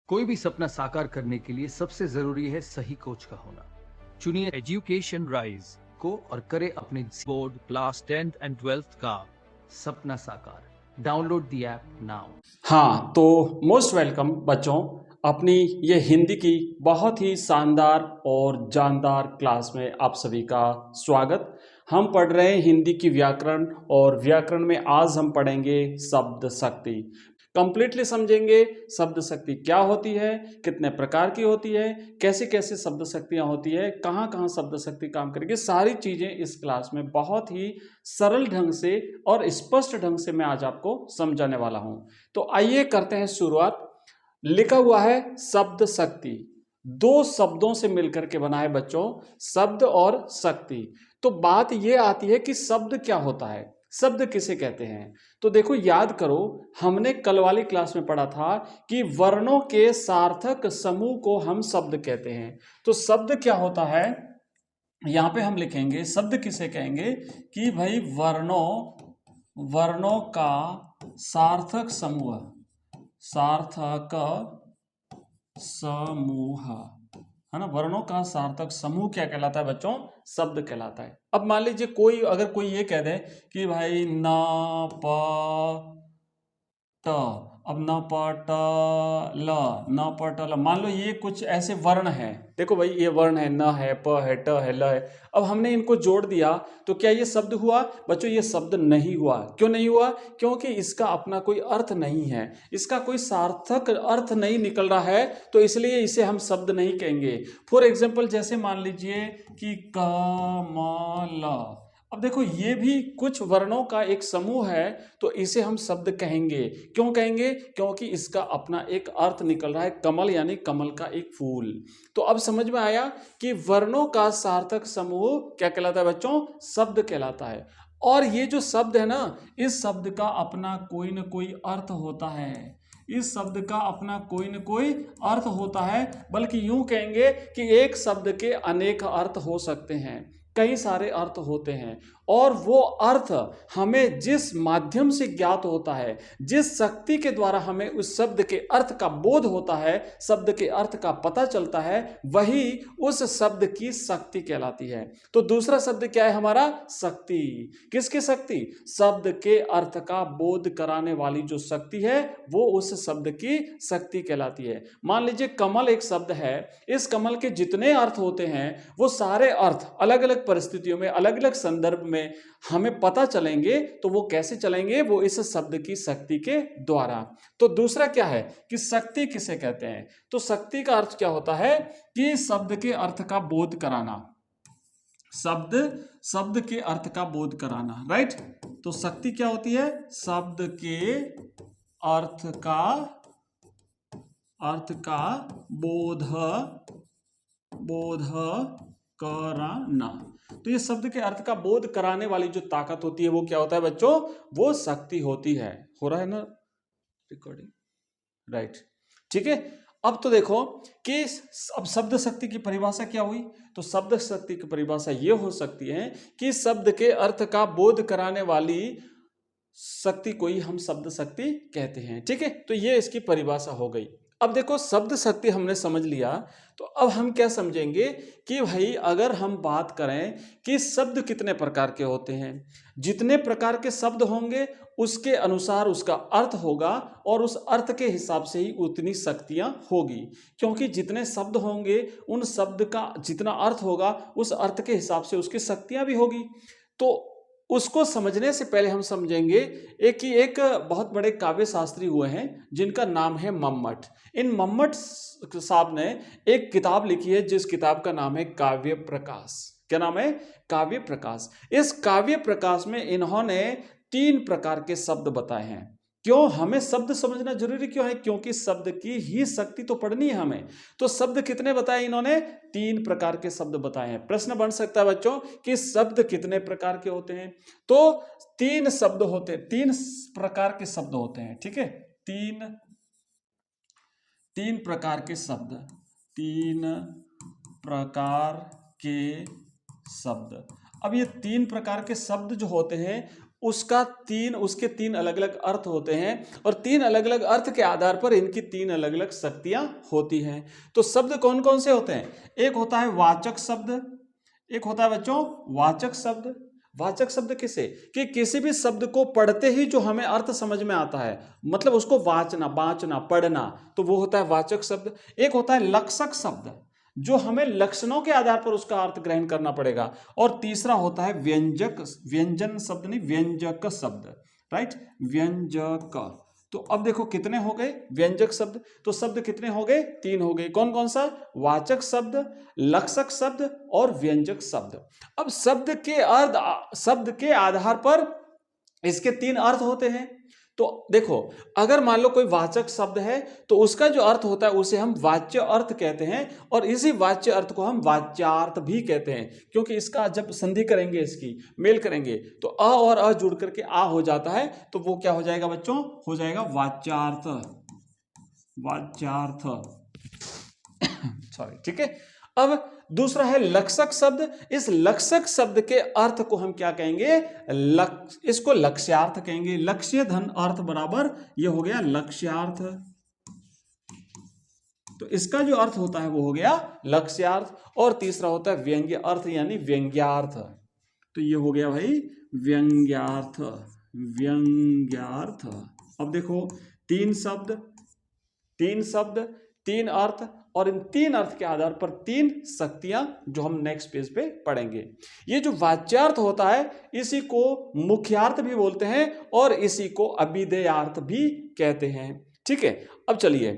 कोई भी सपना साकार करने के लिए सबसे जरूरी है सही कोच का होना। चुनिए एजुकेशन राइज को और करे अपने board class 10th and 12th का सपना साकार। Download the app now. हाँ, तो मोस्ट वेलकम बच्चों, अपनी ये हिंदी की बहुत ही शानदार और जानदार क्लास में आप सभी का स्वागत। हम पढ़ रहे हैं हिंदी की व्याकरण, और व्याकरण में आज हम पढ़ेंगे शब्द शक्ति। कंप्लीटली समझेंगे शब्द शक्ति क्या होती है, कितने प्रकार की होती है, कैसे कैसे शब्द शक्तियाँ होती है, कहाँ कहाँ शब्द शक्ति काम करेगी, सारी चीज़ें इस क्लास में बहुत ही सरल ढंग से और स्पष्ट ढंग से मैं आज आपको समझाने वाला हूँ। तो आइए करते हैं शुरुआत। लिखा हुआ है शब्द शक्ति, दो शब्दों से मिलकर के बना है बच्चों, शब्द और शक्ति। तो बात यह आती है कि शब्द क्या होता है, शब्द किसे कहते हैं। तो देखो, याद करो, हमने कल वाली क्लास में पढ़ा था कि वर्णों के सार्थक समूह को हम शब्द कहते हैं। तो शब्द क्या होता है, यहां पे हम लिखेंगे शब्द किसे कहेंगे कि भाई वर्णों का सार्थक समूह, सार्थक समूह है ना। वर्णों का सार्थक समूह क्या कहलाता है बच्चों, शब्द कहलाता है। अब मान लीजिए अगर कोई ये कह दे कि भाई न प ट, अब न प ट ल, न प ट ल, मान लो ये कुछ ऐसे वर्ण हैं। देखो भाई, ये वर्ण है, न है, प है, ट है, ल है। अब हमने इनको जोड़ दिया तो क्या ये शब्द हुआ बच्चों? ये शब्द नहीं हुआ। क्यों नहीं हुआ? क्योंकि इसका अपना कोई अर्थ नहीं है, इसका कोई सार्थक अर्थ नहीं निकल रहा है, तो इसलिए इसे हम शब्द नहीं कहेंगे। फॉर एग्जाम्पल, जैसे मान लीजिए कि कमल। अब देखो, ये भी कुछ वर्णों का एक समूह है, तो इसे हम शब्द कहेंगे। क्यों कहेंगे? क्योंकि इसका अपना एक अर्थ निकल रहा है, कमल यानी कमल का एक फूल। तो अब समझ में आया कि वर्णों का सार्थक समूह क्या कहलाता है बच्चों? शब्द कहलाता है। और ये जो शब्द है ना, इस शब्द का अपना कोई न कोई अर्थ होता है, इस शब्द का अपना कोई न कोई अर्थ होता है। बल्कि यूं कहेंगे कि एक शब्द के अनेक अर्थ हो सकते हैं, कई सारे अर्थ होते हैं, और वो अर्थ हमें जिस माध्यम से ज्ञात होता है, जिस शक्ति के द्वारा हमें उस शब्द के अर्थ का बोध होता है, शब्द के अर्थ का पता चलता है, वही उस शब्द की शक्ति कहलाती है। तो दूसरा शब्द क्या है हमारा? शक्ति। किसकी शक्ति? शब्द के अर्थ का बोध कराने वाली जो शक्ति है, वो उस शब्द की शक्ति कहलाती है। मान लीजिए कमल एक शब्द है, इस कमल के जितने अर्थ होते हैं, वो सारे अर्थ अलग अलग परिस्थितियों में, अलग अलग संदर्भ में हमें पता चलेंगे। तो वो कैसे चलेंगे? वो इस शब्द की शक्ति के द्वारा। तो दूसरा क्या है कि शक्ति किसे कहते हैं? तो शक्ति का अर्थ क्या होता है कि शब्द के अर्थ का बोध कराना, शब्द के अर्थ का बोध कराना, राइट। तो शक्ति क्या होती है? शब्द के अर्थ का बोध कराना। तो ये शब्द के अर्थ का बोध कराने वाली जो ताकत होती है, वो क्या होता है बच्चों? वो शक्ति होती है। हो रहा है ना रिकॉर्डिंग? राइट, ठीक है। अब तो देखो कि अब शब्द शक्ति की परिभाषा क्या हुई। तो शब्द शक्ति की परिभाषा ये हो सकती है कि शब्द के अर्थ का बोध कराने वाली शक्ति को ही हम शब्द शक्ति कहते हैं, ठीक है। तो ये इसकी परिभाषा हो गई। अब देखो, शब्द शक्ति हमने समझ लिया, तो अब हम क्या समझेंगे कि भाई अगर हम बात करें कि शब्द कितने प्रकार के होते हैं, जितने प्रकार के शब्द होंगे उसके अनुसार उसका अर्थ होगा, और उस अर्थ के हिसाब से ही उतनी शक्तियां होगी। क्योंकि जितने शब्द होंगे, उन शब्द का जितना अर्थ होगा, उस अर्थ के हिसाब से उसकी शक्तियां भी होगी। तो उसको समझने से पहले हम समझेंगे एक बहुत बड़े काव्य शास्त्री हुए हैं, जिनका नाम है मम्मट। इन मम्मट साहब ने एक किताब लिखी है, जिस किताब का नाम है काव्य प्रकाश। क्या नाम है? काव्य प्रकाश। इस काव्य प्रकाश में इन्होंने 3 प्रकार के शब्द बताए हैं। क्यों हमें शब्द समझना जरूरी क्यों है? क्योंकि शब्द की ही शक्ति तो पढ़नी है हमें। तो शब्द कितने बताए इन्होंने? 3 प्रकार के शब्द बताए हैं। प्रश्न बन सकता है बच्चों कि शब्द कितने प्रकार के होते हैं। तो 3 शब्द होते हैं, 3 प्रकार के शब्द होते हैं, ठीक है। 3 प्रकार के शब्द, 3 प्रकार के शब्द। अब ये 3 प्रकार के शब्द जो होते हैं, उसके तीन अलग अलग अर्थ होते हैं और तीन अलग अलग अर्थ के आधार पर इनकी तीन अलग अलग शक्तियां होती हैं। तो शब्द कौन कौन से होते हैं? एक होता है वाचक शब्द, एक होता है बच्चों वाचक शब्द। वाचक शब्द किसे? कि किसी भी शब्द को पढ़ते ही जो हमें अर्थ समझ में आता है, मतलब उसको वाचना, बांचना, पढ़ना, तो वो होता है वाचक शब्द। एक होता है लक्षक शब्द, जो हमें लक्षणों के आधार पर उसका अर्थ ग्रहण करना पड़ेगा। और तीसरा होता है व्यंजन शब्द, नहीं व्यंजक शब्द, राइट, व्यंजक। तो अब देखो कितने हो गए व्यंजक शब्द, तो शब्द कितने हो गए? 3 हो गए। कौन कौन सा? वाचक शब्द, लक्षक शब्द और व्यंजक शब्द। अब शब्द के आधार पर इसके 3 अर्थ होते हैं। तो देखो, अगर मान लो कोई वाचक शब्द है तो उसका जो अर्थ होता है उसे हम वाच्य अर्थ कहते हैं, और इसी वाच्य अर्थ को हम वाच्यार्थ भी कहते हैं, क्योंकि इसका जब संधि करेंगे, इसकी मेल करेंगे तो अ और अ जुड़ करके आ हो जाता है, तो वो क्या हो जाएगा बच्चों? हो जाएगा वाच्यार्थ, वाच्यार्थ। सॉरी, ठीक है। अब दूसरा है लक्षक शब्द। इस लक्षक शब्द के अर्थ को हम क्या कहेंगे? इसको लक्ष्यार्थ कहेंगे। लक्ष्य धन अर्थ बराबर ये हो गया लक्ष्यार्थ। तो इसका जो अर्थ होता है वो हो गया लक्ष्यार्थ। और तीसरा होता है व्यंग्य अर्थ यानी व्यंग्यार्थ। तो ये हो गया भाई व्यंग्यार्थ, व्यंग्यार्थ। अब देखो 3 शब्द, 3 अर्थ, और इन 3 अर्थ के आधार पर 3 शक्तियां जो हम नेक्स्ट पेज पे पढ़ेंगे। ये जो वाच्यार्थ होता है इसी को मुख्यार्थ भी बोलते हैं और इसी को अभिधेयार्थ भी कहते हैं। ठीक है, अब चलिए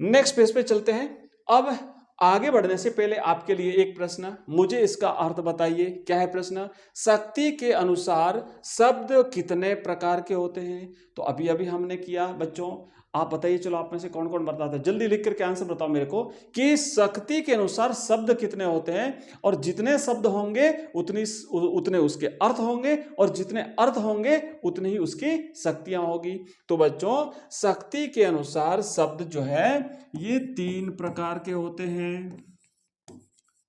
नेक्स्ट पेज पे चलते हैं। अब आगे बढ़ने से पहले आपके लिए एक प्रश्न, मुझे इसका अर्थ बताइए। क्या है प्रश्न? शक्ति के अनुसार शब्द कितने प्रकार के होते हैं? तो अभी अभी हमने किया बच्चों, आप बताइए। चलो आप में से कौन कौन बताता है, जल्दी लिख करके आंसर बताओ मेरे को कि शक्ति के अनुसार शब्द कितने होते हैं, और जितने शब्द होंगे उतने उसके अर्थ होंगे, और जितने अर्थ होंगे उतनी ही उसकी शक्तियां होगी। तो बच्चों शक्ति के अनुसार शब्द जो है ये 3 प्रकार के होते हैं,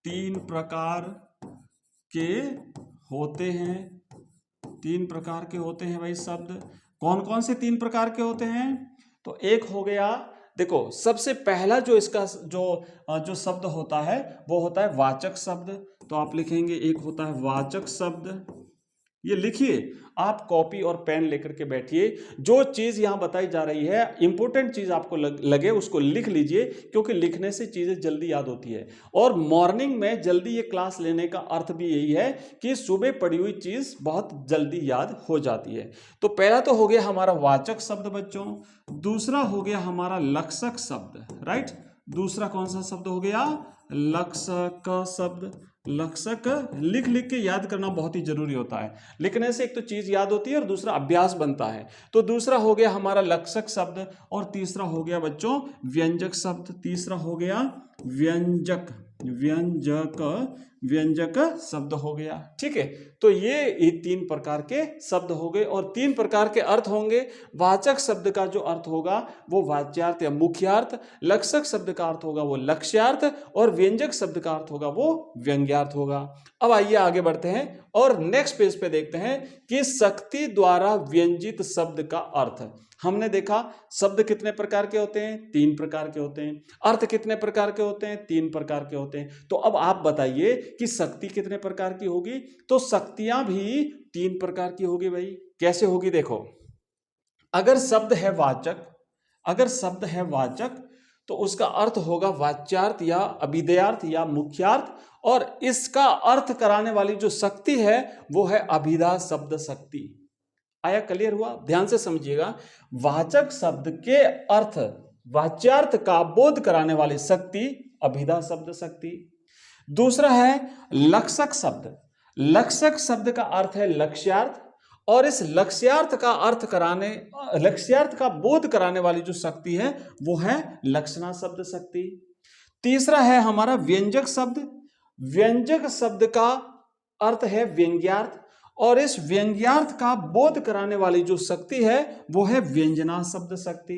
3 प्रकार के होते हैं, 3 प्रकार के होते हैं भाई शब्द। कौन कौन से 3 प्रकार के होते हैं? तो एक हो गया, देखो सबसे पहला जो इसका जो शब्द होता है वो होता है वाचक शब्द। तो आप लिखेंगे एक होता है वाचक शब्द। ये लिखिए, आप कॉपी और पेन लेकर के बैठिए। जो चीज यहां बताई जा रही है, इंपॉर्टेंट चीज आपको लगे उसको लिख लीजिए, क्योंकि लिखने से चीजें जल्दी याद होती है। और मॉर्निंग में जल्दी ये क्लास लेने का अर्थ भी यही है कि सुबह पढ़ी हुई चीज बहुत जल्दी याद हो जाती है। तो पहला तो हो गया हमारा वाचक शब्द बच्चों। दूसरा हो गया हमारा लक्षक शब्द, राइट। दूसरा कौन सा शब्द हो गया? लक्षक शब्द। लक्षक लिख लिख के याद करना बहुत ही जरूरी होता है। लिखने से एक तो चीज याद होती है और दूसरा अभ्यास बनता है। तो दूसरा हो गया हमारा लक्षक शब्द, और तीसरा हो गया बच्चों व्यंजक शब्द। तीसरा हो गया व्यंजक, व्यंजक शब्द हो गया। ठीक है, तो ये 3 प्रकार के शब्द हो गए, और 3 प्रकार के अर्थ होंगे। वाचक शब्द का जो अर्थ होगा वो वाच्यार्थ या मुख्यार्थ, लक्षक शब्द का अर्थ होगा वो लक्ष्यार्थ, और व्यंजक शब्द का अर्थ होगा वो व्यंग्यार्थ होगा। अब आइए आगे बढ़ते हैं और नेक्स्ट पेज पे देखते हैं कि शक्ति द्वारा व्यंजित शब्द का अर्थ। हमने देखा शब्द कितने प्रकार के होते हैं? 3 प्रकार के होते हैं। अर्थ कितने प्रकार के होते हैं? 3 प्रकार के होते हैं। तो अब आप बताइए कि शक्ति कितने प्रकार की होगी? तो शक्तियां भी 3 प्रकार की होगी भाई। कैसे होगी? देखो, अगर शब्द है वाचक, तो उसका अर्थ होगा वाच्यार्थ या अभिधेयार्थ या मुख्यार्थ, और इसका अर्थ कराने वाली जो शक्ति है वो है अभिधा शब्द शक्ति। आया? क्लियर हुआ? ध्यान से समझिएगा। वाचक शब्द के अर्थ, वाच्यार्थ का बोध कराने वाली शक्ति अभिधा शब्द शक्ति। दूसरा है लक्षक शब्द। लक्षक शब्द का अर्थ है लक्ष्यार्थ, और इस लक्ष्यार्थ का बोध कराने वाली जो शक्ति है वो है लक्षणा शब्द शक्ति। तीसरा है हमारा व्यंजक शब्द। व्यंजक शब्द का अर्थ है व्यंग्यार्थ, और इस व्यंग्यार्थ का बोध कराने वाली जो शक्ति है वो है व्यंजना शब्द शक्ति।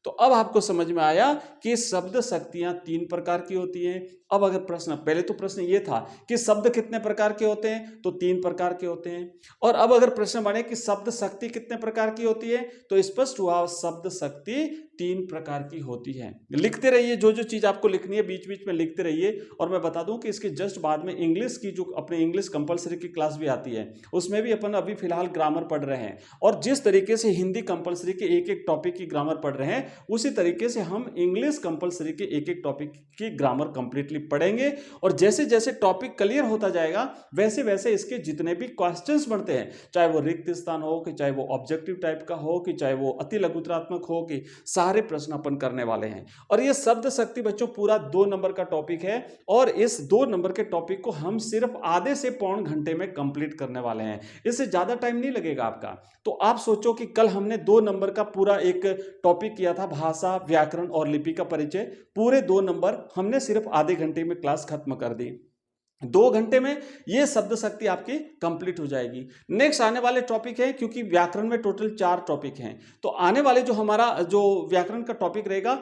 तो अब आपको समझ में आया कि शब्द शक्तियां 3 प्रकार की होती हैं। अब अगर प्रश्न, पहले तो प्रश्न ये था कि शब्द कितने प्रकार के होते हैं, तो 3 प्रकार के होते हैं। और अब अगर प्रश्न बने कि शब्द शक्ति कितने प्रकार की होती है, तो स्पष्ट हुआ शब्द शक्ति 3 प्रकार की होती है। लिखते रहिए, जो जो चीज आपको लिखनी है बीच बीच में लिखते रहिए। और मैं बता दूं कि इसके जस्ट बाद में इंग्लिश की जो अपने इंग्लिश कंपलसरी की क्लास भी आती है, उसमें भी अपन अभी फिलहाल ग्रामर पढ़ रहे हैं। और जिस तरीके से हिंदी कंपलसरी के एक एक टॉपिक की ग्रामर पढ़ रहे हैं, उसी तरीके से हम इंग्लिश कंपलसरी के एक एक टॉपिक की ग्रामर कंप्लीटली पढ़ेंगे। और जैसे जैसे टॉपिक क्लियर होता जाएगा, वैसे वैसे इसके जितने भी क्वेश्चंस बनते हैं, चाहे वो रिक्त स्थान हो, कि चाहे वो ऑब्जेक्टिव टाइप का हो, कि चाहे वो अति लघुत्रात्मक हो, कि सारे प्रश्न अपन करने वाले हैं। और ये शब्द शक्ति बच्चों पूरा 2 नंबर का टॉपिक है। और इस 2 नंबर के टॉपिक को हम सिर्फ आधे से पौन घंटे में कंप्लीट करने वाले हैं। इससे ज्यादा टाइम नहीं लगेगा आपका। तो आप सोचो कि कल हमने 2 नंबर का पूरा एक टॉपिक किया था, भाषा, व्याकरण और लिपि का परिचय। पूरे 2 नंबर हमने सिर्फ आधे घंटे में क्लास खत्म कर दी। 2 घंटे में ये शब्द शक्ति आपकी कंप्लीट हो जाएगी। नेक्स्ट आने वाले टॉपिक है, क्योंकि व्याकरण में टोटल 4 टॉपिक हैं, तो आने वाले जो हमारा जो व्याकरण का टॉपिक रहेगा,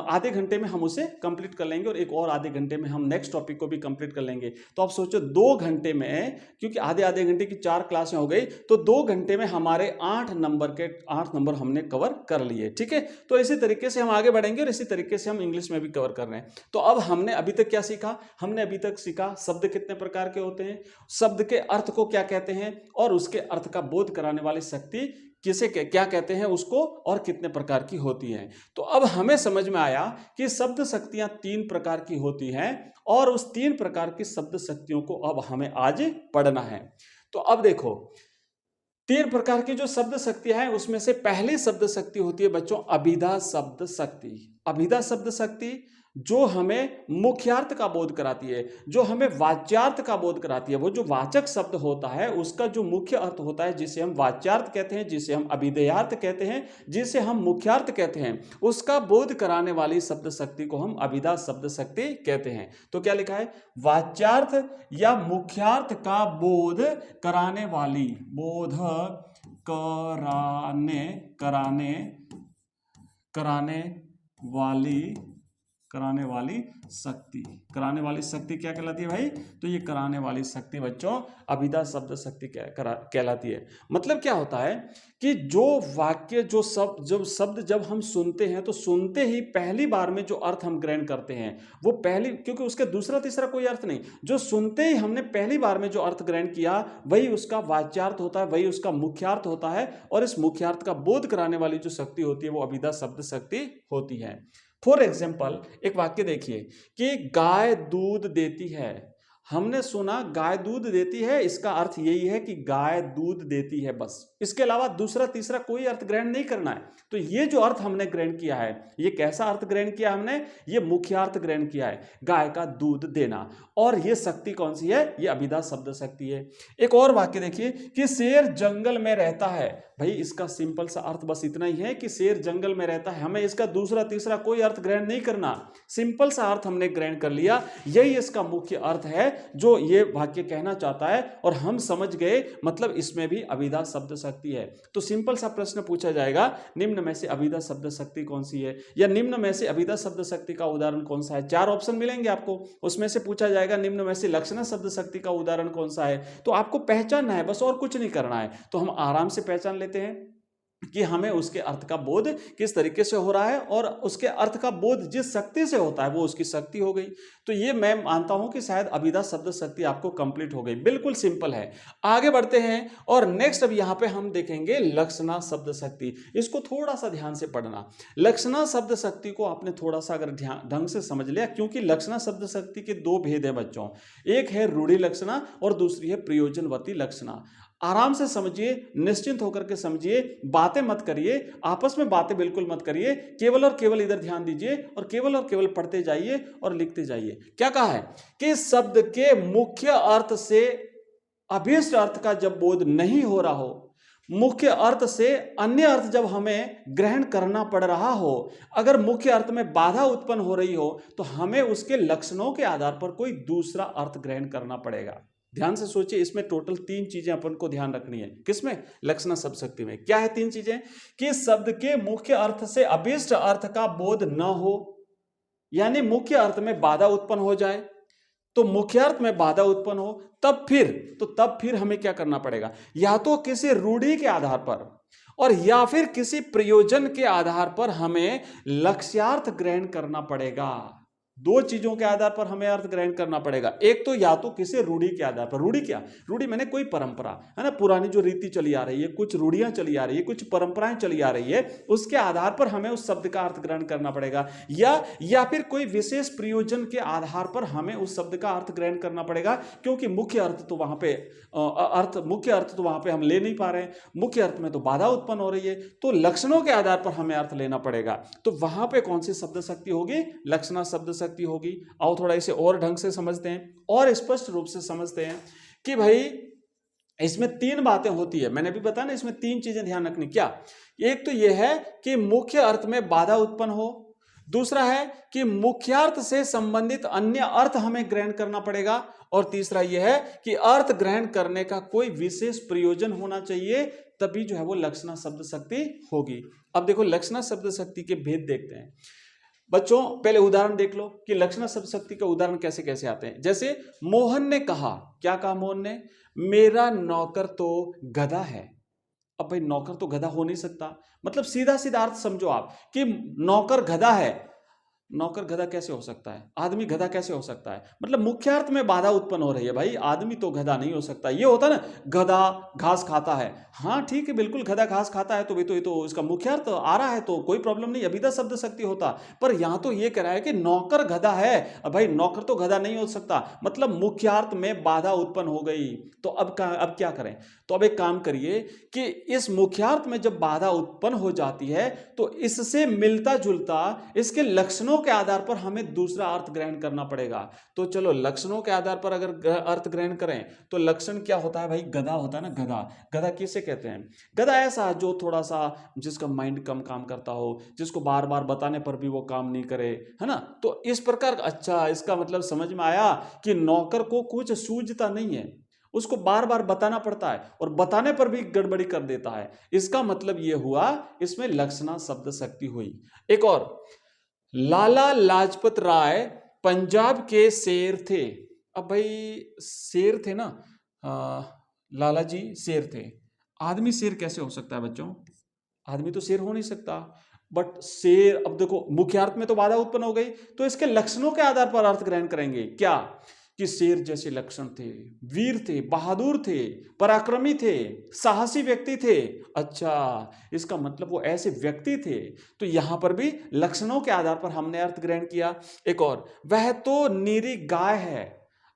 आधे घंटे में हम उसे कंप्लीट कर लेंगे। और एक और आधे घंटे में हम नेक्स्ट टॉपिक को भी कंप्लीट कर लेंगे। तो आप सोचो 2 घंटे में, क्योंकि आधे आधे घंटे की 4 क्लासें हो गई, तो 2 घंटे में हमारे 8 नंबर हमने कवर कर लिए। ठीक है, तो इसी तरीके से हम आगे बढ़ेंगे और इसी तरीके से हम इंग्लिश में भी कवर कर रहे हैं। तो अब हमने अभी तक क्या सीखा? हमने अभी तक सीखा शब्द कितने प्रकार के होते हैं, शब्द के अर्थ को क्या कहते हैं, और उसके अर्थ का बोध कराने वाली शक्ति किसे क्या कहते हैं उसको, और कितने प्रकार की होती है। तो अब हमें समझ में आया कि शब्द शक्तियां 3 प्रकार की होती हैं, और उस 3 प्रकार की शब्द शक्तियों को अब हमें आज पढ़ना है। तो अब देखो, 3 प्रकार की जो शब्द शक्तियां हैं, उसमें से पहली शब्द शक्ति होती है बच्चों अभिधा शब्द शक्ति। अभिधा शब्द शक्ति जो हमें मुख्यार्थ का बोध कराती है, जो हमें वाच्यार्थ का बोध कराती है। वो जो वाचक शब्द होता है उसका जो मुख्य अर्थ होता है, जिसे हम वाच्यार्थ कहते हैं, जिसे हम अभिधेयार्थ कहते हैं, जिसे हम मुख्यार्थ कहते हैं, उसका बोध कराने वाली शब्द शक्ति को हम अभिधा शब्द शक्ति कहते हैं। तो क्या लिखा है? वाच्यार्थ या मुख्यार्थ का बोध कराने वाली, बोध कराने वाली शक्ति। कराने वाली शक्ति क्या कहलाती है भाई? तो ये कराने वाली शक्ति बच्चों अभिधा शब्द शक्ति कहलाती है। मतलब क्या होता है कि जो वाक्य, जो शब्द जब हम सुनते हैं, तो सुनते ही पहली बार में जो अर्थ हम ग्रहण करते हैं वो क्योंकि उसके दूसरा तीसरा कोई अर्थ नहीं, जो सुनते ही हमने पहली बार में जो अर्थ ग्रहण किया वही उसका वाच्यार्थ होता है, वही उसका मुख्यार्थ होता है। और इस मुख्यार्थ का बोध कराने वाली जो शक्ति होती है वो अभिधा शब्द शक्ति होती है। फॉर एग्जाम्पल एक वाक्य देखिए कि गाय दूध देती है। हमने सुना गाय दूध देती है, इसका अर्थ यही है कि गाय दूध देती है, बस। इसके अलावा दूसरा तीसरा कोई अर्थ ग्रहण नहीं करना है। तो ये जो अर्थ हमने ग्रहण किया है, ये कैसा अर्थ ग्रहण किया हमने? ये मुख्य अर्थ ग्रहण किया है, गाय का दूध देना। और ये शक्ति कौन सी है? ये अभिधा शब्द शक्ति है। एक और वाक्य देखिए कि शेर जंगल में रहता है। भाई इसका सिंपल सा अर्थ बस इतना ही है कि शेर जंगल में रहता है, हमें इसका दूसरा तीसरा कोई अर्थ ग्रहण नहीं करना। सिंपल सा अर्थ हमने ग्रहण कर लिया, यही इसका मुख्य अर्थ है जो ये वाक्य कहना चाहता है। और हम समझ गए, मतलब इसमें भी अभिधा शब्द शक्ति है। तो सिंपल सा प्रश्न पूछा जाएगा, निम्न में से अभिधा शब्द शक्ति कौन सी है, या निम्न में से अभिधा शब्द शक्ति का उदाहरण कौन सा है। 4 ऑप्शन मिलेंगे आपको, उसमें से पूछा जाएगा निम्न में से लक्षणा शब्द शक्ति का उदाहरण कौन सा है। तो आपको पहचानना है बस, और कुछ नहीं करना है। तो हम आराम से पहचान लेते हैं कि हमें उसके अर्थ का बोध किस तरीके से हो रहा है, और उसके अर्थ का बोध जिस शक्ति से होता है वो उसकी शक्ति हो गई। तो ये मैं मानता हूं कि शायद अभिधा शब्द शक्ति आपको कंप्लीट हो गई। बिल्कुल सिंपल है। आगे बढ़ते हैं और नेक्स्ट अब यहां पे हम देखेंगे लक्षणा शब्द शक्ति। इसको थोड़ा सा ध्यान से पढ़ना। लक्षणा शब्द शक्ति को आपने थोड़ा सा अगर ढंग से समझ लिया, क्योंकि लक्षणा शब्द शक्ति के 2 भेद है बच्चों, एक है रूढ़ि लक्षणा और दूसरी है प्रयोजनवती लक्षणा। आराम से समझिए, निश्चिंत होकर के समझिए, बातें मत करिए, आपस में बातें बिल्कुल मत करिए, केवल और केवल इधर ध्यान दीजिए और केवल पढ़ते जाइए और लिखते जाइए। क्या कहा है कि शब्द के मुख्य अर्थ से अभीष्ट अर्थ का जब बोध नहीं हो रहा हो, मुख्य अर्थ से अन्य अर्थ जब हमें ग्रहण करना पड़ रहा हो, अगर मुख्य अर्थ में बाधा उत्पन्न हो रही हो, तो हमें उसके लक्षणों के आधार पर कोई दूसरा अर्थ ग्रहण करना पड़ेगा। ध्यान से सोचिए, इसमें टोटल 3 चीजें अपन को ध्यान रखनी है। किसमें? लक्षणा शब्द शक्ति में। क्या है 3 चीजें? कि शब्द के मुख्य अर्थ से अभिष्ट अर्थ का बोध न हो, यानी मुख्य अर्थ में बाधा उत्पन्न हो जाए। तो मुख्य अर्थ में बाधा उत्पन्न हो तब फिर हमें क्या करना पड़ेगा? या तो किसी रूढ़ि के आधार पर और या फिर किसी प्रयोजन के आधार पर हमें लक्ष्यार्थ ग्रहण करना पड़ेगा। 2 चीजों के आधार पर हमें अर्थ ग्रहण करना पड़ेगा। एक तो या तो किसी रूढ़ि के आधार पर, रूढ़ि क्या? रूढ़ि मैंने कोई परंपरा है ना, पुरानी जो रीति चली आ रही है, कुछ रूढ़ियां चली आ रही है, कुछ परंपराएं चली आ रही है, उसके आधार पर हमें उस शब्द का अर्थ ग्रहण करना पड़ेगा। या फिर कोई विशेष प्रयोजन के आधार पर हमें उस शब्द का अर्थ ग्रहण करना पड़ेगा, क्योंकि मुख्य अर्थ तो वहां पे हम ले नहीं पा रहे हैं, मुख्य अर्थ में तो बाधा उत्पन्न हो रही है, तो लक्षणों के आधार पर हमें अर्थ लेना पड़ेगा। तो वहां पे कौन सी शब्द शक्ति होगी? लक्षणा शब्द शक्ति होगी। आओ थोड़ा इसे और ढंग से समझते हैं और स्पष्ट रूप से समझते हैं कि भाई इसमें 3 बातें होती है। मैंने भी बताया ना, इसमें 3 चीजें ध्यान रखनी। क्या? एक तो यह है कि मुख्य अर्थ में बाधा उत्पन्न हो, दूसरा है कि मुख्यार्थ से संबंधित अन्य अर्थ हमें ग्रहण करना पड़ेगा, और तीसरा यह है कि अर्थ ग्रहण करने का कोई विशेष प्रयोजन होना चाहिए, तभी जो है वो लक्षणा शब्द शक्ति होगी। अब देखो लक्षणा शब्द शक्ति के भेद देखते हैं बच्चों। पहले उदाहरण देख लो कि लक्षणा शब्द शक्ति के उदाहरण कैसे कैसे आते हैं। जैसे मोहन ने कहा, क्या कहा मोहन ने? मेरा नौकर तो गधा है। अब भाई नौकर तो गधा हो नहीं सकता, मतलब सीधा सीधा अर्थ समझो आप कि नौकर गधा है। नौकर गधा कैसे हो सकता है? आदमी गधा कैसे हो सकता है? मतलब मुख्य अर्थ में बाधा उत्पन्न हो रही है। भाई आदमी तो गधा नहीं हो सकता। ये होता ना, गधा घास खाता है। हाँ ठीक है, बिल्कुल गधा घास खाता है, तो ये तो इसका मुख्य अर्थ आ रहा है, तो कोई प्रॉब्लम नहीं, अभिधा शब्द शक्ति होता। पर यहां तो ये कह रहा है कि नौकर गधा है। अब भाई नौकर तो गधा नहीं हो सकता, मतलब मुख्यार्थ में बाधा उत्पन्न हो गई। तो अब क्या करें? तो अब एक काम करिए कि इस मुख्यार्थ में जब बाधा उत्पन्न हो जाती है तो इससे मिलता जुलता इसके लक्षणों के आधार पर हमें दूसरा अर्थ ग्रहण करना पड़ेगा। तो चलो लक्षणों के आधार पर अगर अर्थ ग्रहण करें तो लक्षण क्या होता है? भाई गधा होता है ना। गधा किसे कहते हैं? गधा ऐसा जो थोड़ा सा, जिसका माइंड कम काम करता हो, जिसको बार बार बताने पर भी वो काम नहीं करे, है ना। तो इस प्रकार, अच्छा इसका मतलब समझ में आया कि नौकर को कुछ सूझता नहीं है, उसको बार बार बताना पड़ता है और बताने पर भी गड़बड़ी कर देता है। इसका मतलब यह हुआ इसमें लक्षणा शब्द शक्ति हुई। एक और, लाला लाजपत राय पंजाब के शेर थे। अब भाई शेर थे ना, लाला जी शेर थे। आदमी शेर कैसे हो सकता है बच्चों? आदमी तो शेर हो नहीं सकता, बट शेर, अब देखो मुख्यार्थ में तो बाधा उत्पन्न हो गई, तो इसके लक्षणों के आधार पर अर्थ ग्रहण करेंगे। क्या? कि शेर जैसे लक्षण थे, वीर थे, बहादुर थे, पराक्रमी थे, साहसी व्यक्ति थे। अच्छा, इसका मतलब वो ऐसे व्यक्ति थे। तो यहां पर भी लक्षणों के आधार पर हमने अर्थ ग्रहण किया। एक और, वह तो निरी गाय है।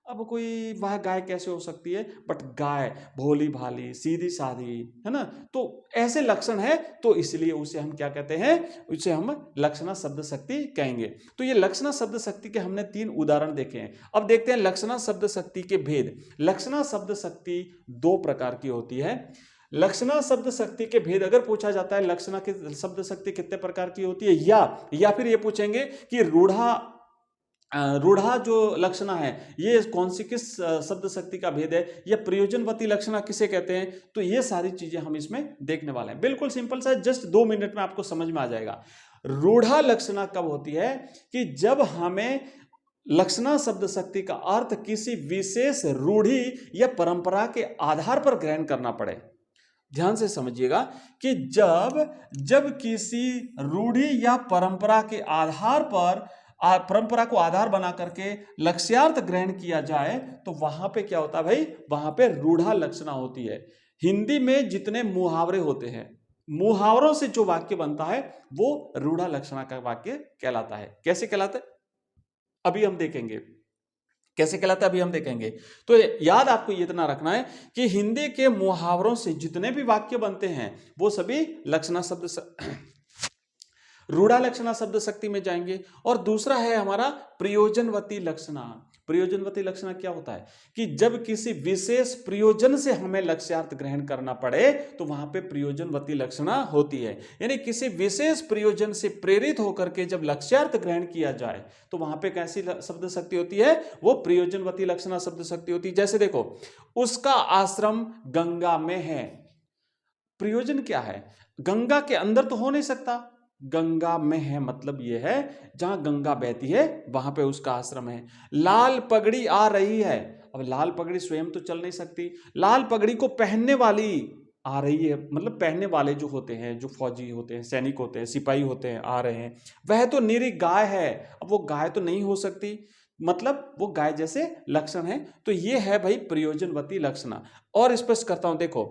अब कोई वह गाय कैसे हो सकती है? बट गाय भोली भाली, सीधी साधी, है ना, तो ऐसे लक्षण है, तो इसलिए उसे हम क्या कहते हैं? उसे हम लक्षणा शब्द शक्ति कहेंगे। तो ये लक्षणा शब्द शक्ति के हमने 3 उदाहरण देखे हैं। अब देखते हैं लक्षणा शब्द शक्ति के भेद। लक्षणा शब्द शक्ति 2 प्रकार की होती है। लक्षणा शब्द शक्ति के भेद अगर पूछा जाता है, लक्षणा की शब्द शक्ति कितने प्रकार की होती है, या फिर ये पूछेंगे कि रूढ़ा जो लक्षणा है ये कौन सी, किस शब्द शक्ति का भेद है, या प्रयोजनवती लक्षणा किसे कहते हैं, तो ये सारी चीजें हम इसमें देखने वाले हैं। बिल्कुल सिंपल सा, जस्ट 2 मिनट में आपको समझ में आ जाएगा। रूढ़ा लक्षणा कब होती है? कि जब हमें लक्षणा शब्द शक्ति का अर्थ किसी विशेष रूढ़ि या परंपरा के आधार पर ग्रहण करना पड़े। ध्यान से समझिएगा कि जब किसी रूढ़ि या परंपरा के आधार पर, परंपरा को आधार बना करके लक्ष्यार्थ ग्रहण किया जाए, तो वहां पे क्या होता है भाई? वहां पे रूढ़ा लक्षणा होती है। हिंदी में जितने मुहावरे होते हैं, मुहावरों से जो वाक्य बनता है वो रूढ़ा लक्षणा का वाक्य कहलाता है। कैसे कहलाता है अभी हम देखेंगे, कैसे कहलाता है अभी हम देखेंगे। तो याद आपको ये इतना रखना है कि हिंदी के मुहावरों से जितने भी वाक्य बनते हैं वो सभी लक्षणा शब्द रूढ़ा लक्षणा शब्द शक्ति में जाएंगे। और दूसरा है हमारा प्रयोजनवती लक्षणा। प्रयोजनवती लक्षणा क्या होता है कि जब किसी विशेष प्रयोजन से हमें लक्ष्यार्थ ग्रहण करना पड़े तो वहां पे प्रयोजनवती लक्षणा होती है। यानी किसी विशेष प्रयोजन से प्रेरित होकर के जब लक्ष्यार्थ ग्रहण किया जाए तो वहां पे कैसी शब्द शक्ति होती है, वो प्रयोजनवती लक्षणा शब्द शक्ति होती है। जैसे देखो, उसका आश्रम गंगा में है। प्रयोजन क्या है, गंगा के अंदर तो हो नहीं सकता, गंगा में है मतलब यह है जहां गंगा बहती है वहां पे उसका आश्रम है। लाल पगड़ी आ रही है, अब लाल पगड़ी स्वयं तो चल नहीं सकती, लाल पगड़ी को पहनने वाली आ रही है, मतलब पहनने वाले जो होते हैं, जो फौजी होते हैं, सैनिक होते हैं, सिपाही होते हैं, आ रहे हैं। वह तो निरी गाय है, अब वो गाय तो नहीं हो सकती, मतलब वो गाय जैसे लक्षण है। तो ये है भाई प्रयोजनवती लक्षणा। और स्पष्ट करता हूं, देखो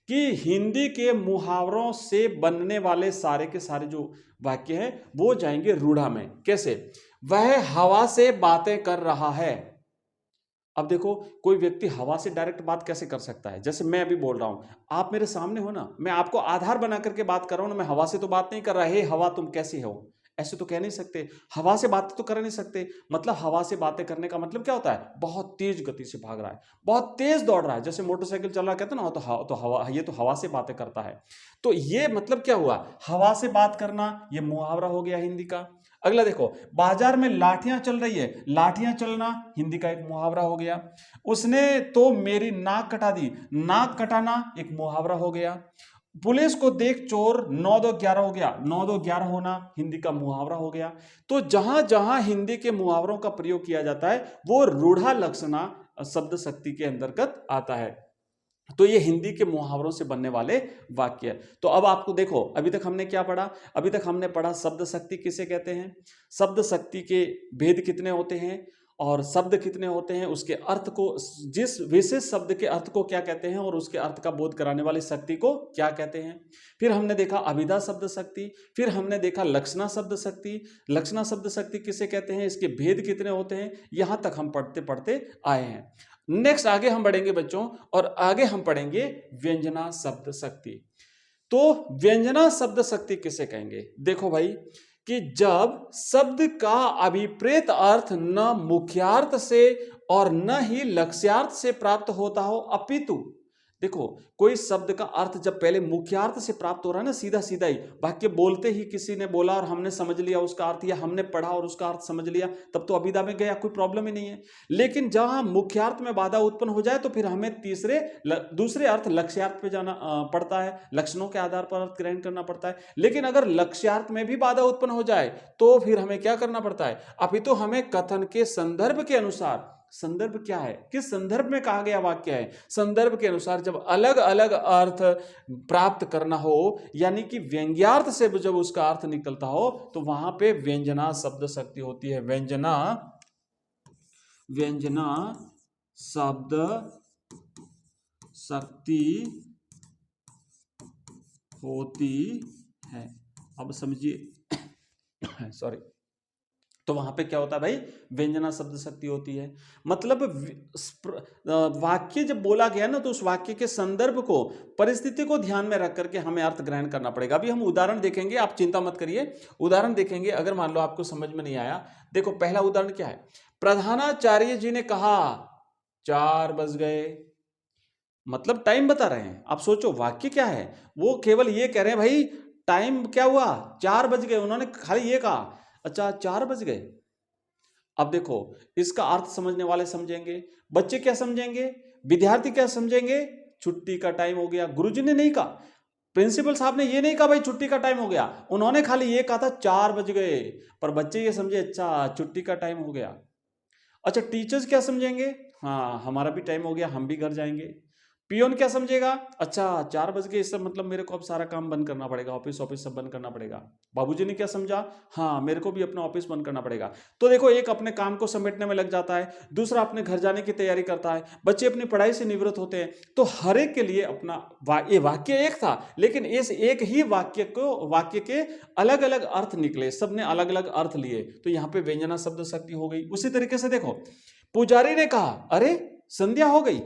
कि हिंदी के मुहावरों से बनने वाले सारे के सारे जो वाक्य हैं वो जाएंगे रूढ़ा में। कैसे, वह हवा से बातें कर रहा है। अब देखो, कोई व्यक्ति हवा से डायरेक्ट बात कैसे कर सकता है, जैसे मैं अभी बोल रहा हूं, आप मेरे सामने हो ना, मैं आपको आधार बना करके बात कर रहा हूं ना, मैं हवा से तो बात नहीं कर रहा, हे हवा तुम कैसी हो, ऐसे तो कह नहीं सकते, हवा से बातें तो कर नहीं सकते। मतलब हवा से बातें करने का मतलब क्या होता है, बहुत तेज गति से भाग रहा है, बहुत तेज दौड़ रहा है, जैसे मोटरसाइकिल चल रहा कहते हैं ना, तो हवा, ये तो हवा से बातें करता है। तो ये मतलब क्या हुआ, हवा से बात करना, ये मुहावरा हो गया हिंदी का। अगला देखो, बाजार में लाठियां चल रही है, लाठियां चलना हिंदी का एक मुहावरा हो गया। उसने तो मेरी नाक कटा दी, नाक कटाना एक मुहावरा हो गया। पुलिस को देख चोर 9-2-11 हो गया, 9-2-11 होना हिंदी का मुहावरा हो गया। तो जहां जहां हिंदी के मुहावरों का प्रयोग किया जाता है वो रूढ़ा लक्षणा शब्द शक्ति के अंतर्गत आता है। तो ये हिंदी के मुहावरों से बनने वाले वाक्य। तो अब आपको देखो, अभी तक हमने क्या पढ़ा, अभी तक हमने पढ़ा शब्द शक्ति किसे कहते हैं, शब्द शक्ति के भेद कितने होते हैं और शब्द कितने होते हैं, उसके अर्थ को, जिस विशेष शब्द के अर्थ को क्या कहते हैं और उसके अर्थ का बोध कराने वाली शक्ति को क्या कहते हैं। फिर हमने देखा अभिधा शब्द शक्ति, फिर हमने देखा लक्षणा शब्द शक्ति, लक्षणा शब्द शक्ति किसे कहते हैं, इसके भेद कितने होते हैं, यहां तक हम पढ़ते पढ़ते आए हैं। नेक्स्ट आगे हम बढ़ेंगे बच्चों, और आगे हम पढ़ेंगे व्यंजना शब्द शक्ति। तो व्यंजना शब्द शक्ति किसे कहेंगे, देखो भाई कि जब शब्द का अभिप्रेत अर्थ न मुख्यार्थ से और न ही लक्ष्यार्थ से प्राप्त होता हो, अपितु देखो कोई शब्द का अर्थ जब पहले मुख्यार्थ से प्राप्त हो रहा है ना, सीधा सीधा ही वाक्य बोलते ही किसी ने बोला और हमने समझ लिया उसका अर्थ, या हमने पढ़ा और उसका अर्थ समझ लिया, तब तो अभिधा में गया, कोई प्रॉब्लम ही नहीं है। लेकिन जहां मुख्यार्थ में बाधा उत्पन्न हो जाए तो फिर हमें दूसरे अर्थ लक्ष्यार्थ पे जाना पड़ता है, लक्षणों के आधार पर अर्थ ग्रहण करना पड़ता है। लेकिन अगर लक्ष्यार्थ में भी बाधा उत्पन्न हो जाए तो फिर हमें क्या करना पड़ता है, अपितु हमें कथन के संदर्भ के अनुसार, संदर्भ क्या है, किस संदर्भ में कहा गया वाक्य है, संदर्भ के अनुसार जब अलग अलग अर्थ प्राप्त करना हो, यानी कि व्यंग्यार्थ से जब उसका अर्थ निकलता हो तो वहां पे व्यंजना शब्द शक्ति होती है। व्यंजना शब्द शक्ति होती है। अब समझिए सॉरी, तो वहां पे क्या होता है भाई, व्यंजना शब्द शक्ति होती है। मतलब वाक्य जब बोला गया ना तो उस वाक्य के संदर्भ को, परिस्थिति को ध्यान में रख करके हमें अर्थ ग्रहण करना पड़ेगा। अभी हम उदाहरण देखेंगे, आप चिंता मत करिए, उदाहरण देखेंगे। अगर मान लो आपको समझ में नहीं आया, देखो पहला उदाहरण क्या है, प्रधानाचार्य जी ने कहा 4 बज गए, मतलब टाइम बता रहे हैं। आप सोचो वाक्य क्या है, वो केवल ये कह रहे हैं भाई टाइम क्या हुआ, 4 बज गए, उन्होंने खाली ये कहा अच्छा 4 बज गए। अब देखो इसका अर्थ समझने वाले समझेंगे, बच्चे क्या समझेंगे, विद्यार्थी क्या समझेंगे, छुट्टी का टाइम हो गया। गुरुजी ने नहीं कहा, प्रिंसिपल साहब ने ये नहीं कहा भाई छुट्टी का टाइम हो गया, उन्होंने खाली ये कहा था 4 बज गए, पर बच्चे ये समझे अच्छा छुट्टी का टाइम हो गया। अच्छा टीचर्स क्या समझेंगे, हाँ हमारा भी टाइम हो गया, हम भी घर जाएंगे। पियोन क्या समझेगा, अच्छा 4 बज गए, इससे मतलब मेरे को अब सारा काम बंद करना पड़ेगा, ऑफिस सब बंद करना पड़ेगा। बाबूजी ने क्या समझा, हाँ मेरे को भी अपना ऑफिस बंद करना पड़ेगा। तो देखो एक अपने काम को समेटने में लग जाता है, दूसरा अपने घर जाने की तैयारी करता है, बच्चे अपनी पढ़ाई से निवृत्त होते हैं। तो हर एक के लिए अपना ये वाक्य एक था, लेकिन इस एक ही वाक्य के अलग अलग अर्थ निकले, सबने अलग अलग अर्थ लिए, तो यहाँ पे व्यंजना शब्द शक्ति हो गई। उसी तरीके से देखो पुजारी ने कहा अरे संध्या हो गई,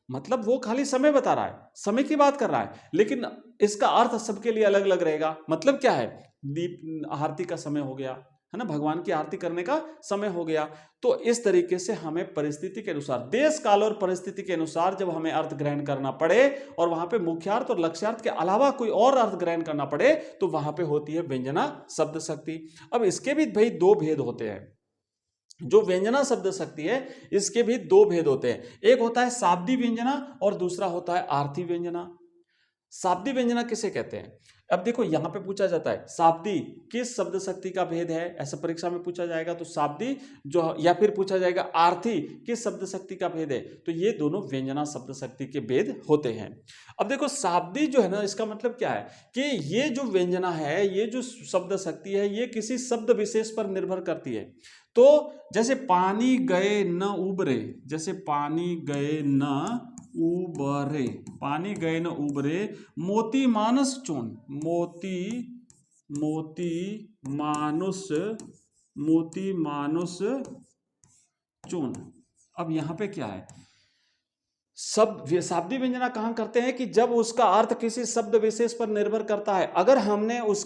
मतलब वो खाली समय बता रहा है, समय की बात कर रहा है, लेकिन इसका अर्थ सबके लिए अलग अलग रहेगा। मतलब क्या है, दीप आरती का समय हो गया है ना, भगवान की आरती करने का समय हो गया। तो इस तरीके से हमें परिस्थिति के अनुसार, देश काल और परिस्थिति के अनुसार जब हमें अर्थ ग्रहण करना पड़े और वहां पे मुख्यार्थ और लक्ष्यार्थ के अलावा कोई और अर्थ ग्रहण करना पड़े तो वहां पे होती है व्यंजना शब्द शक्ति। अब इसके भी भाई दो भेद होते हैं। जो व्यंजना शब्द शक्ति है इसके भी दो भेद होते हैं, एक होता है शाब्दी व्यंजना और दूसरा होता है आर्थी व्यंजना। शाब्दी व्यंजना किसे कहते हैं? अब देखो यहां पे पूछा जाता है शाब्दी किस शब्द शक्ति का भेद है, ऐसा परीक्षा में पूछा जाएगा तो शाब्दी जो, या फिर पूछा जाएगा आर्थी किस शब्द शक्ति का भेद है, तो ये दोनों व्यंजना शब्द शक्ति के भेद होते हैं। अब देखो शाब्दी जो है ना, इसका मतलब क्या है कि ये जो व्यंजना है, ये जो शब्द शक्ति है, ये किसी शब्द विशेष पर निर्भर करती है। तो जैसे पानी गए न उबरे, जैसे पानी गए न उबरे, पानी गए न उबरे, मोती मानस चून, मोती मानुष चून। अब यहां पे क्या है, शाब्दी व्यंजना कहां करते हैं कि जब उसका अर्थ किसी शब्द विशेष पर निर्भर करता है। अगर हमने उस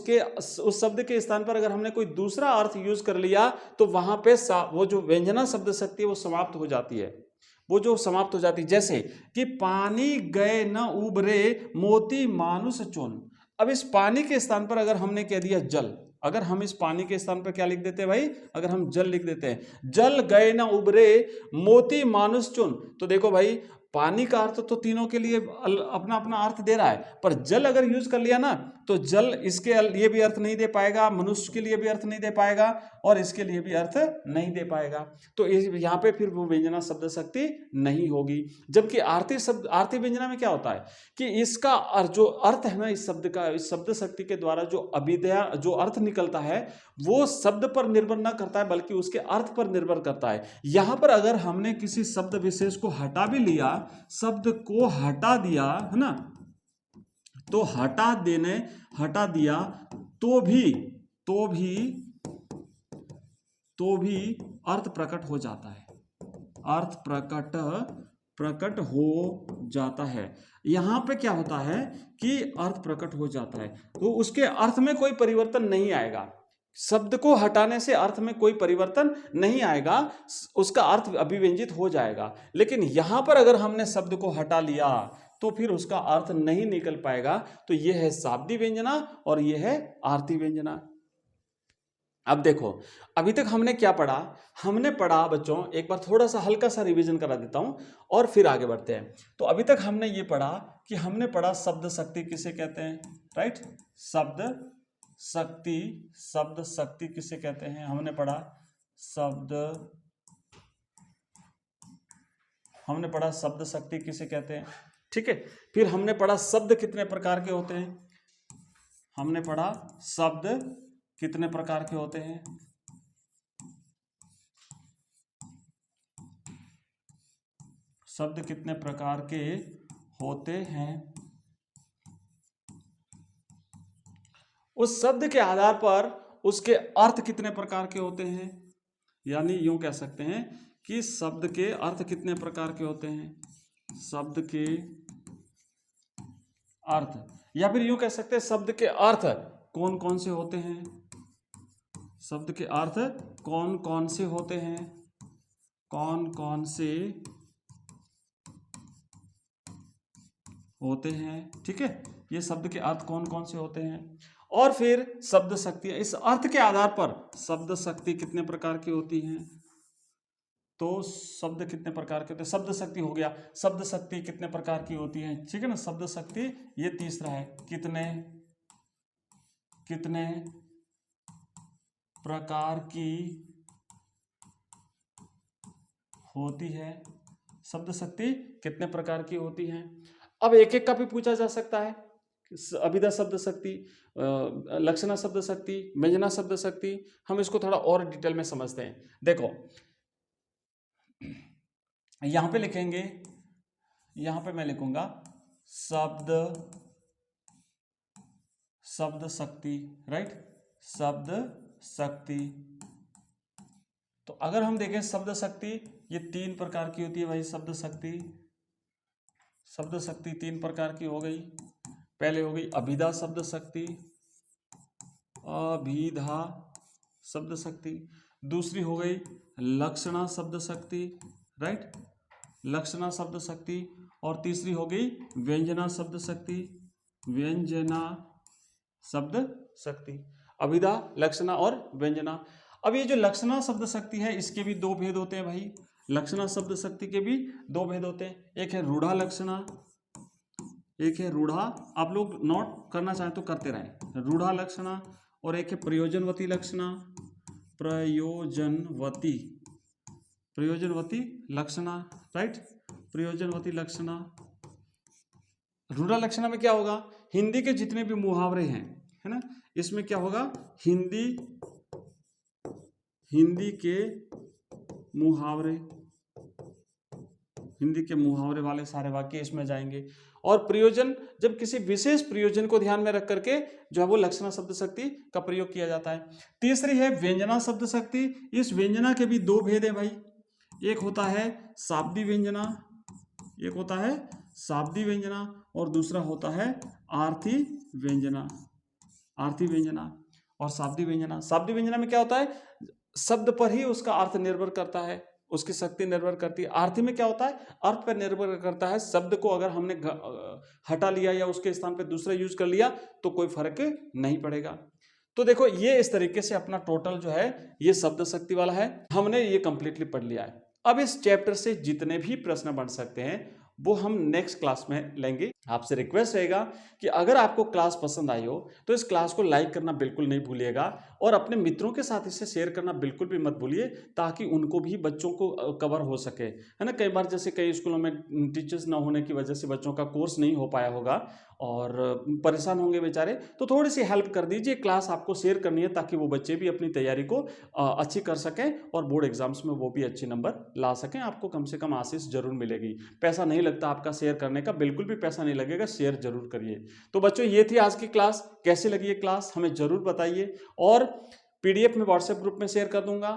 शब्द के स्थान पर अगर हमने कोई दूसरा अर्थ यूज कर लिया तो वहां पे वो जो व्यंजना शब्द शक्ति है वो समाप्त हो जाती है, वो जो समाप्त हो जाती है। जैसे कि पानी गए न उबरे, मोती मानुष चून। अब इस पानी के स्थान पर अगर हमने कह दिया जल, अगर हम इस पानी के स्थान पर क्या लिख देते हैं भाई, अगर हम जल लिख देते हैं, जल गए न उबरे, मोती मानुष चुन, तो देखो भाई पानी का अर्थ तो तीनों के लिए अपना अपना अर्थ दे रहा है, पर जल अगर यूज कर लिया ना तो जल इसके लिए भी अर्थ नहीं दे पाएगा, मनुष्य के लिए भी अर्थ नहीं दे पाएगा और इसके लिए भी अर्थ नहीं दे पाएगा। तो यहाँ पे फिर वो व्यंजना शब्द शक्ति नहीं होगी। जबकि आरती व्यंजना में क्या होता है कि इसका जो अर्थ है ना, इस शब्द का, इस शब्द शक्ति के द्वारा जो अभिधेय जो अर्थ निकलता है वो शब्द पर निर्भर ना करता है बल्कि उसके अर्थ पर निर्भर करता है। यहां पर अगर हमने किसी शब्द विशेष को हटा भी लिया, शब्द को हटा दिया है ना, तो हटा दिया तो भी अर्थ प्रकट हो जाता है, अर्थ प्रकट हो जाता है। यहां पे क्या होता है कि अर्थ प्रकट हो जाता है तो उसके अर्थ में कोई परिवर्तन नहीं आएगा। शब्द को हटाने से अर्थ में कोई परिवर्तन नहीं आएगा, उसका अर्थ अभिव्यंजित हो जाएगा। लेकिन यहां पर अगर हमने शब्द को हटा लिया तो फिर उसका अर्थ नहीं निकल पाएगा। तो यह है शाब्दी व्यंजना और यह है आरती व्यंजना। अब देखो अभी तक हमने क्या पढ़ा, हमने पढ़ा बच्चों, एक बार थोड़ा सा हल्का सा रिवीजन करा देता हूं और फिर आगे बढ़ते हैं। तो अभी तक हमने ये पढ़ा कि हमने पढ़ा शब्द शक्ति किसे कहते हैं, राइट, शब्द शक्ति किसे कहते हैं, हमने पढ़ा शब्द शक्ति किसे कहते हैं, ठीक है। फिर हमने पढ़ा शब्द कितने प्रकार के होते हैं, हमने पढ़ा शब्द कितने प्रकार के होते हैं, शब्द कितने प्रकार के होते हैं। उस शब्द के आधार पर उसके अर्थ कितने प्रकार के होते हैं, यानी यूं कह सकते हैं कि शब्द के अर्थ कितने प्रकार के होते हैं, शब्द के अर्थ, या फिर यूं कह सकते हैं शब्द के अर्थ कौन कौन से होते हैं, शब्द के अर्थ कौन कौन से होते हैं, कौन कौन से होते हैं, ठीक है। ये शब्द के अर्थ कौन कौन से होते हैं। और फिर शब्द शक्ति, इस अर्थ के आधार पर शब्द शक्ति कितने प्रकार की होती हैं, तो शब्द कितने प्रकार के होते हैं, शब्द शक्ति हो गया, शब्द शक्ति कितने प्रकार की होती है, ठीक है ना। शब्द शक्ति ये तीसरा है, कितने प्रकार की होती है, शब्द शक्ति कितने प्रकार की होती है। अब एक एक का भी पूछा जा सकता है, अभिधा शब्द शक्ति, लक्षणा शब्द शक्ति, व्यंजना शब्द शक्ति। हम इसको थोड़ा और डिटेल में समझते हैं। देखो यहां पे लिखेंगे, यहां पे मैं लिखूंगा शब्द शक्ति, राइट, शब्द शक्ति। तो अगर हम देखें शब्द शक्ति ये 3 प्रकार की होती है भाई, शब्द शक्ति 3 प्रकार की हो गई। पहले हो गई अभिधा शब्द शक्ति, अभिधा शब्द शक्ति, दूसरी हो गई लक्षणा शब्द शक्ति, राइट, लक्षणा शब्द शक्ति, और तीसरी हो गई व्यंजना शब्द शक्ति, व्यंजना शब्द शक्ति। अभिधा, लक्षणा और व्यंजना। अब ये जो लक्षणा शब्द शक्ति है इसके भी दो भेद होते हैं भाई, लक्षणा शब्द शक्ति के भी दो भेद होते हैं, एक है रूढ़ा लक्षणा, एक है रूढ़ा, आप लोग नोट करना चाहें तो करते रहें, रूढ़ा लक्षणा, और एक है प्रयोजनवती लक्षणा, प्रयोजनवती, प्रयोजनवती लक्षणा, राइट, प्रयोजनवती लक्षणा। रूढ़ा लक्षणा में क्या होगा, हिंदी के जितने भी मुहावरे हैं, है ना, इसमें क्या होगा, हिंदी के मुहावरे, हिंदी के मुहावरे वाले सारे वाक्य इसमें जाएंगे। और प्रयोजन, जब किसी विशेष प्रयोजन को ध्यान में रख करके जो है वो लक्षणा शब्द शक्ति का प्रयोग किया जाता है। तीसरी है व्यंजना शब्द शक्ति। इस व्यंजना के भी दो भेद है भाई, एक होता है शाब्दी व्यंजना, एक होता है शाब्दी व्यंजना, और दूसरा होता है आर्थी व्यंजना, आर्थी व्यंजना और शाब्दी व्यंजना। शाब्दी व्यंजना में क्या होता है, शब्द पर ही उसका अर्थ निर्भर करता है, उसकी शक्ति निर्भर करती है। आर्थी में क्या होता है, अर्थ पर निर्भर करता है, शब्द को अगर हमने हटा लिया या उसके स्थान पे दूसरा यूज कर लिया तो कोई फर्क नहीं पड़ेगा। तो देखो ये इस तरीके से अपना टोटल जो है ये शब्द शक्ति वाला है, हमने ये कंप्लीटली पढ़ लिया है। अब इस चैप्टर से जितने भी प्रश्न बन सकते हैं वो हम नेक्स्ट क्लास में लेंगे। आपसे रिक्वेस्ट रहेगा कि अगर आपको क्लास पसंद आई हो तो इस क्लास को लाइक करना बिल्कुल नहीं भूलिएगा, और अपने मित्रों के साथ इसे शेयर करना बिल्कुल भी मत भूलिए, ताकि उनको भी, बच्चों को कवर हो सके, है ना। कई बार जैसे कई स्कूलों में टीचर्स ना होने की वजह से बच्चों का कोर्स नहीं हो पाया होगा और परेशान होंगे बेचारे, तो थोड़ी सी हेल्प कर दीजिए, क्लास आपको शेयर करनी है ताकि वो बच्चे भी अपनी तैयारी को अच्छी कर सकें और बोर्ड एग्जाम्स में वो भी अच्छे नंबर ला सकें। आपको कम से कम आशीष जरूर मिलेगी, पैसा नहीं लगता आपका शेयर करने का, बिल्कुल भी पैसा नहीं लगेगा, शेयर जरूर करिए। तो बच्चों ये थी आज की क्लास, कैसी लगी ये क्लास हमें जरूर बताइए, और पीडीएफ में व्हाट्सएप ग्रुप में शेयर कर दूंगा।